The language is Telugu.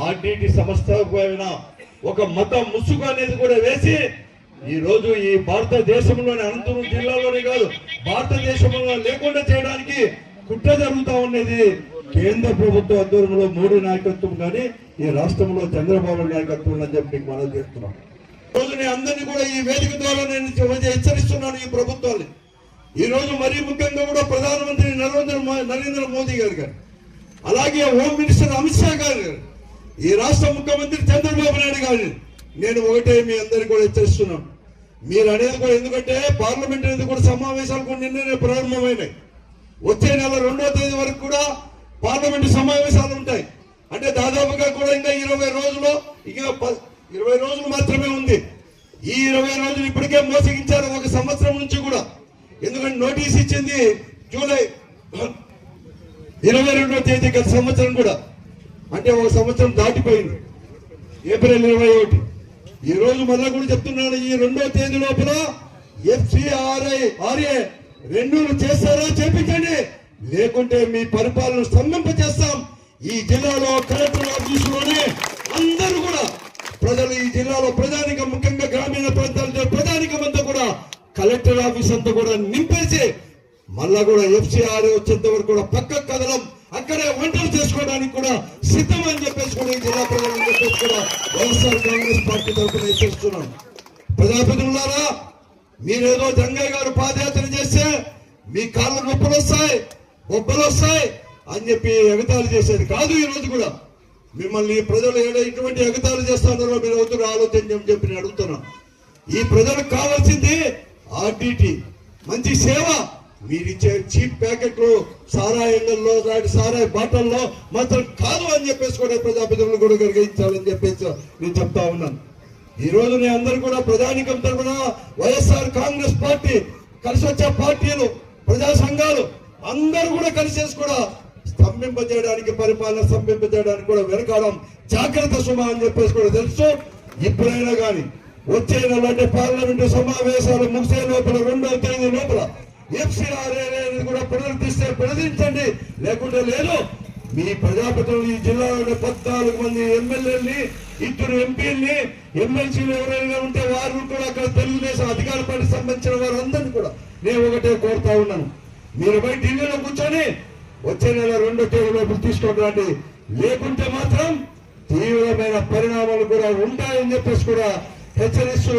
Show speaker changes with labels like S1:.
S1: ఆర్టీటీ సంస్థ పైన ఒక మత ముసుగు అనేది కూడా వేసి ఈ రోజు ఈ భారతదేశంలోని అనంతపురం జిల్లాలోనే కాదు భారతదేశంలో లేకుండా చేయడానికి కుట్ర జరుగుతా ఉన్నది కేంద్ర ప్రభుత్వ ఆధ్వర్యంలో మోడీ నాయకత్వం కానీ ఈ రాష్ట్రంలో చంద్రబాబు నాయకత్వం అని చెప్పి మనం చేస్తున్నాం. రోజు నేను అందరినీ కూడా ఈ వేదిక ద్వారా నేను హెచ్చరిస్తున్నాను ఈ ప్రభుత్వాన్ని. ఈ రోజు మరీ ముఖ్యంగా కూడా ప్రధానమంత్రి నరేంద్ర మోదీ గారు అలాగే హోమ్ మినిస్టర్ అమిత్ షా గారు ఈ రాష్ట్ర ముఖ్యమంత్రి చంద్రబాబు నాయుడు గారు నేను ఒకటే మీ అందరికీ కూడా హెచ్చరిస్తున్నాను. మీరు అనేది కూడా ఎందుకంటే పార్లమెంట్ అనేది కూడా సమావేశాలు కూడా నిన్ననే ప్రారంభమైనాయి. వచ్చే నెల 2వ తేదీ వరకు కూడా పార్లమెంటు సమావేశాలు ఉంటాయి. అంటే దాదాపుగా కూడా ఇంకా 20 రోజులు ఇక 20 రోజులు మాత్రమే ఉంది. ఈ 20 రోజులు ఇప్పటికే మోసగించారు 1 సంవత్సరం నుంచి కూడా. ఎందుకంటే నోటీస్ ఇచ్చింది జూలై 22వ తేదీ గత సంవత్సరం కూడా, అంటే 1 సంవత్సరం దాటిపోయింది. ఏప్రిల్ 21 ఈ రోజు మళ్ళా కూడా చెప్తున్నాను, ఈ 2వ తేదీ లోపల FCRA రెన్యూలు చేస్తారా చేపించండి, లేకుంటే మీ పరిపాలన స్తంభింపజేస్తాం. ఈ జిల్లాలో కలెక్టర్ ఆఫీసులోనే అందరూ కూడా ప్రజలు, ఈ జిల్లాలో ప్రజానికం ముఖ్యంగా గ్రామీణ ప్రాంతాల ప్రజానికం అంతా కూడా కలెక్టర్ ఆఫీస్ అంతా కూడా నింపేసి మళ్ళా కూడా FCRA వచ్చేంత వరకు కూడా పక్కకు కదలం, అక్కడే వంటలు చేసుకోవడానికి కూడా సిద్ధం అని చెప్పేసి కూడా ఈ జిల్లా ప్రజలను చెప్పేసి కూడా వైఎస్ఆర్ కాంగ్రెస్ పార్టీ తరఫున హెచ్చరిస్తున్నాం. ప్రజాప్రతినిధులారా, మీరేదో జంగయ్య గారు పాదయాత్ర చేస్తే మీ కాళ్ళ నొప్పులు వస్తాయి, బొబ్బలు వస్తాయి అని చెప్పి ఎగతాళి చేసేది కాదు. ఈ రోజు కూడా మిమ్మల్ని ప్రజలు ఎటువంటి ఎగతాళి చేస్తున్నారో మీరు అవుతున్న ఆలోచన చెప్పి నేను అడుగుతున్నాను. ఈ ప్రజలకు కావాల్సింది ఆర్టీటీ మంచి సేవ. మీరిచ్చే చీప్ ప్యాకెట్లు సారాయంగల్లో సారాయి బాటల్లో మాత్రం కాదు అని చెప్పేసి కూడా ప్రజాప్రతినిధులు కూడా గ్రహించాలని చెప్పేసి నేను చెప్తా ఉన్నాను. ఈ రోజు నేను అందరూ కూడా ప్రజానికం తరఫున వైఎస్ఆర్ కాంగ్రెస్ పార్టీ, కలిసి వచ్చే పార్టీలు, ప్రజా సంఘాలు అందరూ కూడా కలిసేసి కూడా స్తంభింపజేయడానికి, పరిపాలన స్తంభింపజేయడానికి కూడా వెనకాడం జాగ్రత్త సుమా అని చెప్పేసి కూడా తెలుసు. ఇప్పుడైనా కానీ వచ్చే నెల అంటే పార్లమెంటు సమావేశాలు ముగిసే లోపల 2వ తేదీ లోపల FCRA కూడా పునరుద్ధరించండి, లేకుంటే లేదు. మీ ప్రజాప్రతినిధులు ఈ జిల్లాలోని 14 మంది ఎమ్మెల్యేలని, 2 ఎంపీలని, ఎమ్మెల్సీలు ఎవరైనా ఉంటే వారు కూడా అక్కడ తెలుగుదేశం అధికార పార్టీకి సంబంధించిన వారందరినీ కూడా నేను ఒకటే కోరుతా ఉన్నాను, మీరు పోయి ఢిల్లీలో కూర్చొని వచ్చే నెల 2వ తేదీ లోపల తీసుకొని రండి, లేకుంటే మాత్రం తీవ్రమైన పరిణామాలు కూడా ఉంటాయని చెప్పేసి కూడా హెచ్చరిస్తూ